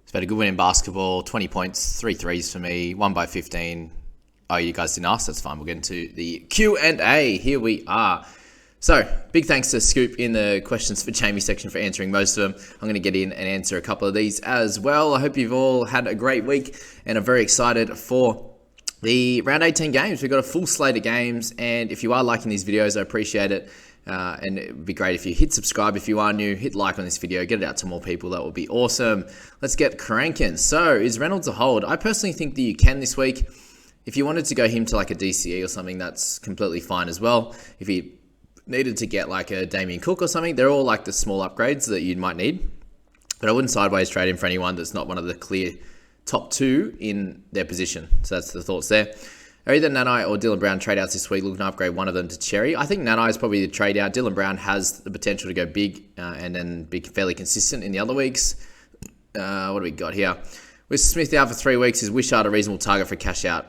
It's about a good win in basketball, 20 points, 3 threes for me, 1 by 15. Oh, you guys didn't ask? That's fine. We'll get into the Q&A. Here we are. So, big thanks to Scoop in the questions for Jamie section for answering most of them. I'm going to get in and answer a couple of these as well. I hope you've all had a great week and are very excited for the round 18 games. We've got a full slate of games, and if you are liking these videos, I appreciate it. And it would be great if you hit subscribe. If you are new, hit like on this video, get it out to more people. That would be awesome. Let's get cranking. So, is Reynolds a hold? I personally think that you can this week. If you wanted to go him to like a DCE or something, that's completely fine as well. If you needed to get like a Damien Cook or something, they're all like the small upgrades that you might need. But I wouldn't sideways trade him for anyone that's not one of the clear top two in their position. So that's the thoughts there. Are either Nanai or Dylan Brown trade outs this week, looking to upgrade one of them to Cherry? I think Nanai is probably the trade out. Dylan Brown has the potential to go big and then be fairly consistent in the other weeks. What do we got here? With Smith out for 3 weeks, is Wishart a reasonable target for cash out?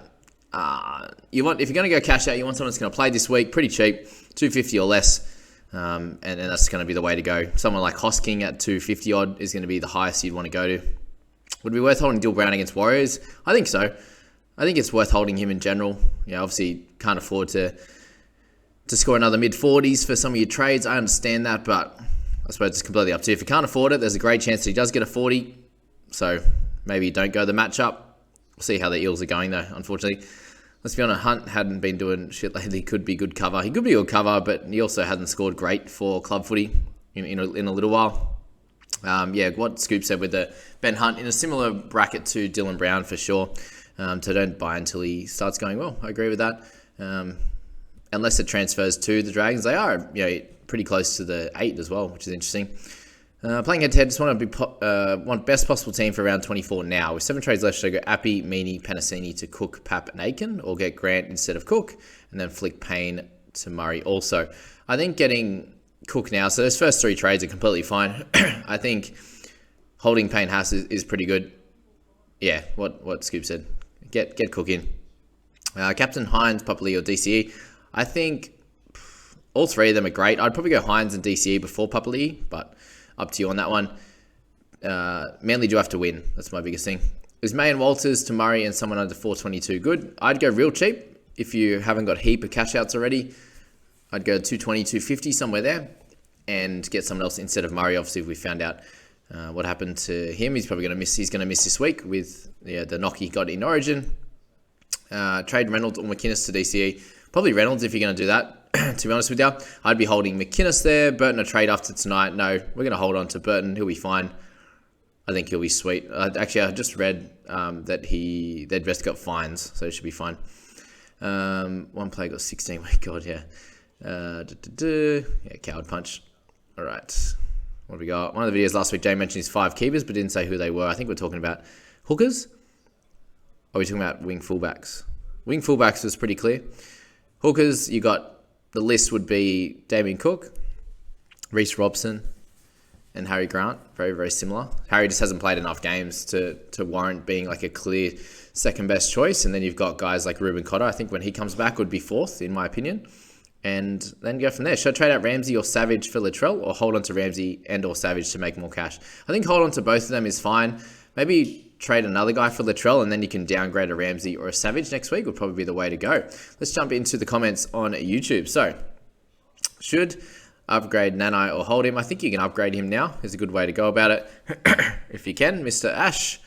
If you're going to go cash out, you want someone that's going to play this week, pretty cheap, 250 or less, and that's going to be the way to go. Someone like Hosking at 250 odd is going to be the highest you'd want to go to. Would it be worth holding Dylan Brown against Warriors? I think so. I think it's worth holding him in general. You know, obviously can't afford to score another mid-40s for some of your trades. I understand that, but I suppose it's completely up to you. If you can't afford it, there's a great chance that he does get a 40. So maybe you don't go the matchup. We'll see how the Eels are going, though, unfortunately. Let's be honest, Hunt hadn't been doing shit lately. Could be good cover. He could be good cover, but he also hasn't scored great for club footy in a little while. What Scoop said with the Ben Hunt in a similar bracket to Dylan Brown for sure. So don't buy until he starts going well. I agree with that. Unless it transfers to the Dragons, they are pretty close to the 8 as well, which is interesting. Playing head to head, just want to want best possible team for round 24 now. With 7 trades left, should I go Appy, Meaney, Penasini to Cook, Pap, and Aiken, or get Grant instead of Cook, and then flick Payne to Murray also? I think getting Cook now, so those first 3 trades are completely fine. I think holding Payne Haas is pretty good. Yeah, what Scoop said. Get Cook in. Captain Hines, Papali, or DCE. I think all 3 of them are great. I'd probably go Hines and DCE before Papali, but up to you on that one. Manly do have to win. That's my biggest thing. Is May and Walters to Murray and someone under 422 good? I'd go real cheap. If you haven't got a heap of cash outs already, I'd go 220, 250, somewhere there, and get someone else instead of Murray. Obviously, if we found out what happened to him, he's probably going to miss. He's going to miss this week with the knock he got in Origin. Trade Reynolds or McInnes to DCE. Probably Reynolds if you're going to do that. To be honest with you, I'd be holding McInnes there. Burton a trade after tonight. No, we're going to hold on to Burton. He'll be fine. I think he'll be sweet. Actually, I just read that they'd just got fines, so it should be fine. One player got 16. My God, yeah. Coward punch. All right. What have we got? One of the videos last week, Jay mentioned his 5 keepers, but didn't say who they were. I think we're talking about hookers. Or are we talking about wing fullbacks? Wing fullbacks was pretty clear. Hookers, you got the list would be Damien Cook, Reece Robson, and Harry Grant. Very, very similar. Harry just hasn't played enough games to warrant being like a clear second best choice. And then you've got guys like Ruben Cotter. I think when he comes back would be 4th, in my opinion. And then go from there. Should I trade out Ramsey or Savage for Latrell, or hold on to Ramsey and or Savage to make more cash? I think hold on to both of them is fine. Maybe trade another guy for Latrell, and then you can downgrade a Ramsey or a Savage next week would probably be the way to go. Let's jump into the comments on YouTube. So, should upgrade Nanai or hold him? I think you can upgrade him now. Is a good way to go about it. If you can, Mr. Ash.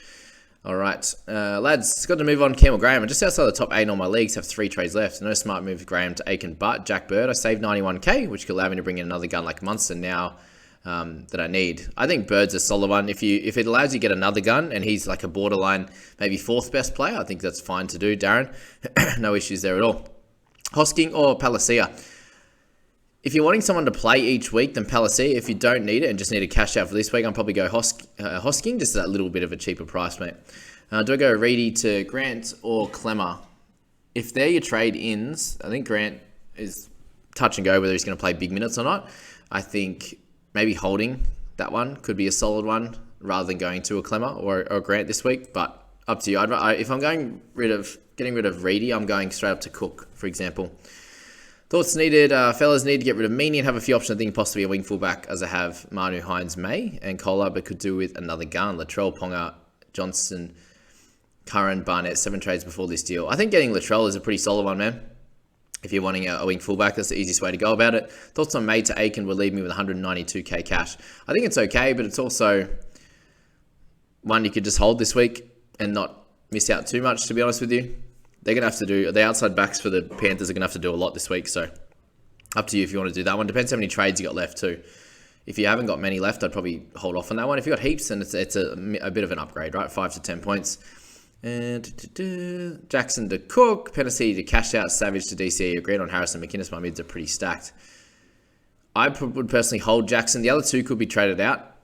All right, lads, got to move on. Campbell Graham. I'm just outside the top 8 in all my leagues. Have 3 trades left. No smart move Graham to Aiken, but Jack Bird. I saved 91k, which could allow me to bring in another gun like Munster now that I need. I think Bird's a solid one. If it allows you to get another gun and he's like a borderline, maybe 4th best player, I think that's fine to do, Darren. No issues there at all. Hosking or Palacia. If you're wanting someone to play each week, then Palacia. If you don't need it and just need a cash out for this week, I'll probably go Hosking, just at that little bit of a cheaper price, mate. Do I go Reedy to Grant or Clemmer? If they're your trade-ins, I think Grant is touch and go whether he's going to play big minutes or not. I think maybe holding that one could be a solid one rather than going to a Clemmer or Grant this week, but up to you. If I'm getting rid of Reedy, I'm going straight up to Cook, for example. Thoughts needed, fellas. Need to get rid of Meaney and have a few options. I think possibly a wing fullback, as I have Manu, Hines, May, and Kohler, but could do with another gun. Latrell, Ponga, Johnson, Curran, Barnett, 7 trades before this deal. I think getting Latrell is a pretty solid one, man. If you're wanting a wing fullback, that's the easiest way to go about it. Thoughts on May to Aiken would leave me with 192k cash. I think it's okay, but it's also one you could just hold this week and not miss out too much, to be honest with you. They're going to have to do, the outside backs for the Panthers are going to have to do a lot this week, so up to you if you want to do that one. Depends how many trades you got left too. If you haven't got many left, I'd probably hold off on that one. If you got heaps, then it's a bit of an upgrade, right? 5 to 10 points. And Jackson to Cook, Penasini to cash out, Savage to DCE. Agreed on Harrison McInnes. My mids are pretty stacked. I would personally hold Jackson. The other two could be traded out,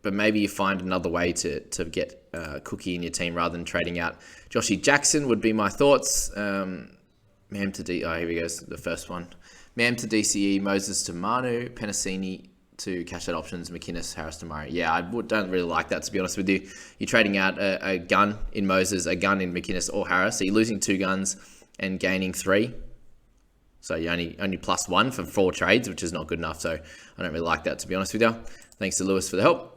but maybe you find another way to get Cookie in your team rather than trading out. Joshy Jackson would be my thoughts. Mam to here we go. The first one. Mam to DCE, Moses to Manu, Penasini to cash out options, McInnes, Harris to Murray. Yeah, I don't really like that, to be honest with you. You're trading out a gun in Moses, a gun in McInnes or Harris. So you're losing 2 guns and gaining 3. So you only plus 1 for 4 trades, which is not good enough. So I don't really like that, to be honest with you. Thanks to Lewis for the help.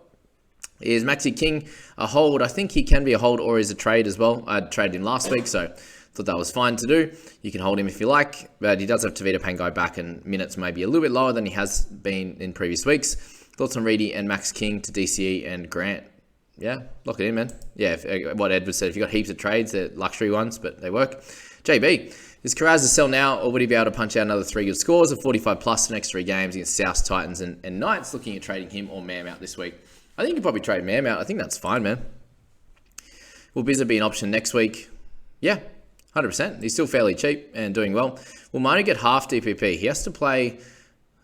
Is Maxi King a hold? I think he can be a hold or is a trade as well. I traded him last week, so thought that was fine to do. You can hold him if you like, but he does have Tavita Pangai back and minutes maybe a little bit lower than he has been in previous weeks. Thoughts on Reedy and Max King to DCE and Grant? Yeah, lock it in, man. Yeah, what Edward said, if you got heaps of trades, they're luxury ones, but they work. JB, is Carraz a sell now, or would he be able to punch out another 3 good scores of 45 plus for the next 3 games against South, Titans, and Knights? Looking at trading him or Mam out this week. I think you could probably trade Mam out. I think that's fine, man. Will Bizza be an option next week? Yeah, 100%. He's still fairly cheap and doing well. Will Manu get half DPP? He has to play,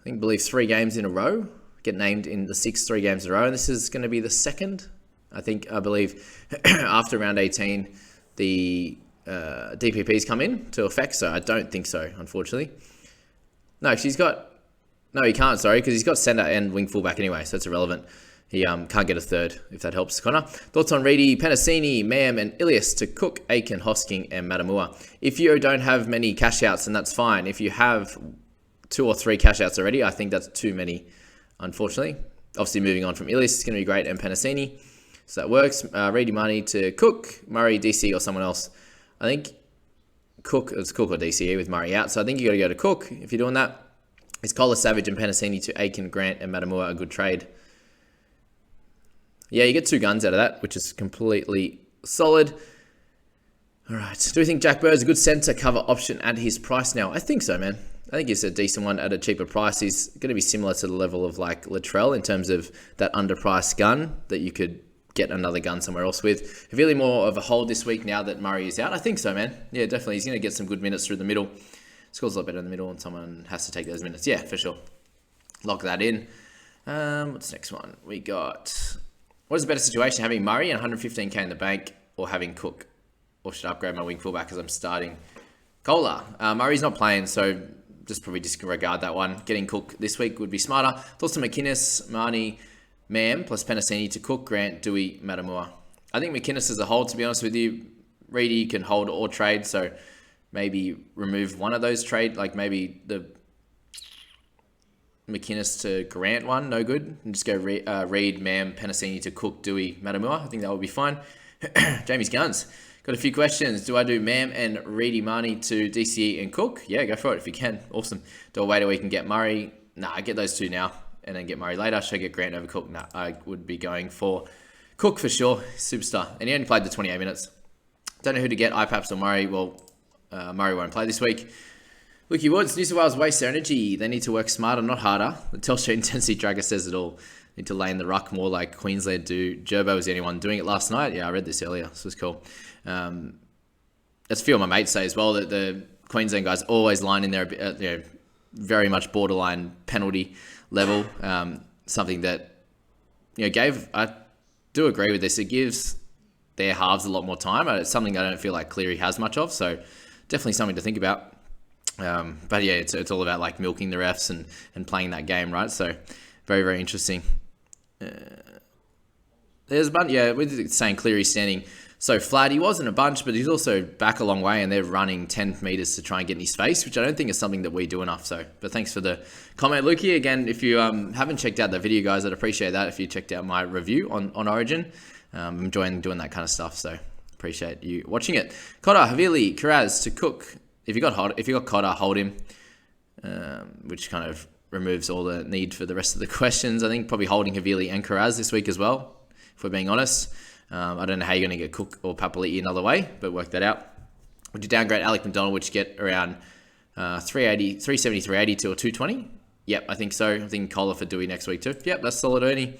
I believe 3 games in a row. Get named in the 6th 3 games in a row. And this is going to be the 2nd. I believe after round 18, the DPPs come into effect. So I don't think so, unfortunately. No, he can't, sorry, because he's got centre and wing fullback anyway. So it's irrelevant. He can't get a 3rd, if that helps, Connor. Thoughts on Reedy, Penasini, Mam, and Ilias to Cook, Aiken, Hosking, and Matamua. If you don't have many cash outs, then that's fine. If you have 2 or 3 cash outs already, I think that's too many, unfortunately. Obviously, moving on from Ilias is going to be great, and Penasini. So that works. Reedy money to Cook, Murray, DC, or someone else. I think it's Cook or DCE with Murray out. So I think you got to go to Cook if you're doing that. Is Collar, Savage, and Penasini to Aiken, Grant, and Matamua a good trade? Yeah, you get 2 guns out of that, which is completely solid. All right. Do we think Jack Bird's a good centre cover option at his price now? I think so, man. I think he's a decent one at a cheaper price. He's going to be similar to the level of like Latrell in terms of that underpriced gun that you could get another gun somewhere else with. Really more of a hold this week now that Murray is out. I think so, man. Yeah, definitely. He's going to get some good minutes through the middle. Scores a lot better in the middle and someone has to take those minutes. Yeah, for sure. Lock that in. What's the next one? We got... What is a better situation, having Murray and 115k in the bank or having Cook? Or should I upgrade my wing fullback because I'm starting Kohler? Murray's not playing, so just probably disregard that one. Getting Cook this week would be smarter. Thoughts on McInnes, Marnie, Mam, plus Penasini to Cook, Grant, Dewey, Matamua. I think McInnes is a hold, to be honest with you. Reedy can hold or trade, so maybe remove one of those trade, like maybe the McInnes to Grant one, no good. And just go Reed, Mam, Penasini to Cook, Dewey, Matamua. I think that would be fine. Jamie's Guns. Got a few questions. Do I do Mam and Reedy Marnie to DCE and Cook? Yeah, go for it if you can. Awesome. Do I wait till we can get Murray? Nah, I get those 2 now and then get Murray later. Should I get Grant over Cook? Nah, I would be going for Cook for sure. Superstar. And he only played the 28 minutes. Don't know who to get, IPAPS or Murray. Well, Murray won't play this week. Lukey Woods, New South Wales waste their energy. They need to work smarter, not harder. The Telstra Intensity Tracker says it all. Need to lay in the ruck more like Queensland do. Gerbo was the only one doing it last night. Yeah, I read this earlier. This was cool. That's a few of my mates say as well, that the Queensland guys always line in there very much borderline penalty level. Something that, I do agree with this. It gives their halves a lot more time. It's something I don't feel like Cleary has much of. So definitely something to think about. But yeah, it's all about like milking the refs and playing that game, right? So very, very interesting. There's a bunch, we're saying Cleary standing so flat. He wasn't a bunch, but he's also back a long way and they're running 10 meters to try and get in his face, which I don't think is something that we do enough. So, but thanks for the comment, Lukey. Again, if you haven't checked out the video, guys, I'd appreciate that if you checked out my review on Origin. I'm enjoying doing that kind of stuff. So appreciate you watching it. Cotter, Havili, Kiraz to Cook. If you got Cotter, hold him, which kind of removes all the need for the rest of the questions. I think probably holding Havili and Kiraz this week as well, if we're being honest. I don't know how you're going to get Cook or Papali'i another way, but work that out. Would you downgrade Alec McDonald, which get around 370, 380 to a 220? Yep, I think so. I think Kohler for Dewey next week too. Yep, that's solid, Ernie.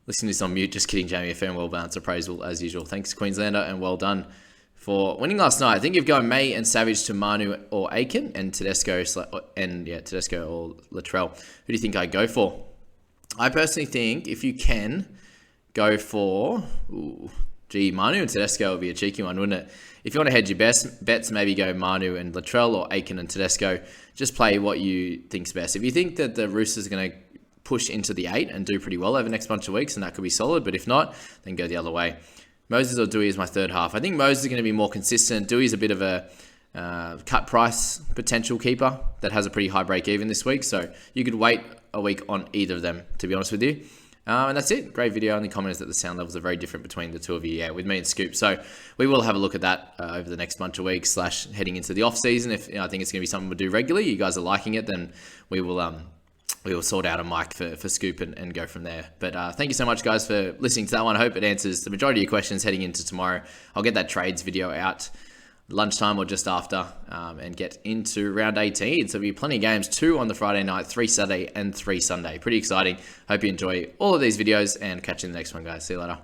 Listening to this on mute. Just kidding, Jamie. A fair and well-balanced appraisal as usual. Thanks, Queenslander, and well done for winning last night. I think you've gone May and Savage to Manu or Aiken, and Tedesco or Latrell. Who do you think I'd go for? I personally think if you can go for... Manu and Tedesco would be a cheeky one, wouldn't it? If you want to hedge your bets, maybe go Manu and Latrell or Aiken and Tedesco. Just play what you think's best. If you think that the Roosters are going to push into the 8 and do pretty well over the next bunch of weeks, and that could be solid, but if not, then go the other way. Moses or Dewey is my third half. I think Moses is going to be more consistent. Dewey's a bit of a cut price potential keeper that has a pretty high break even this week, so you could wait a week on either of them, to be honest with you. And that's it. Great video. Only comment is that the sound levels are very different between the two of you, with me and Scoop. So we will have a look at that over the next bunch of weeks / heading into the off season. If I think it's going to be something we'll do regularly, you guys are liking it, then we will sort out a mic for Scoop and go from there. But thank you so much, guys, for listening to that one. I hope it answers the majority of your questions heading into tomorrow. I'll get that trades video out lunchtime or just after and get into round 18. So there'll be plenty of games, 2 on the Friday night, 3 Saturday and 3 Sunday. Pretty exciting. Hope you enjoy all of these videos and catch you in the next one, guys. See you later.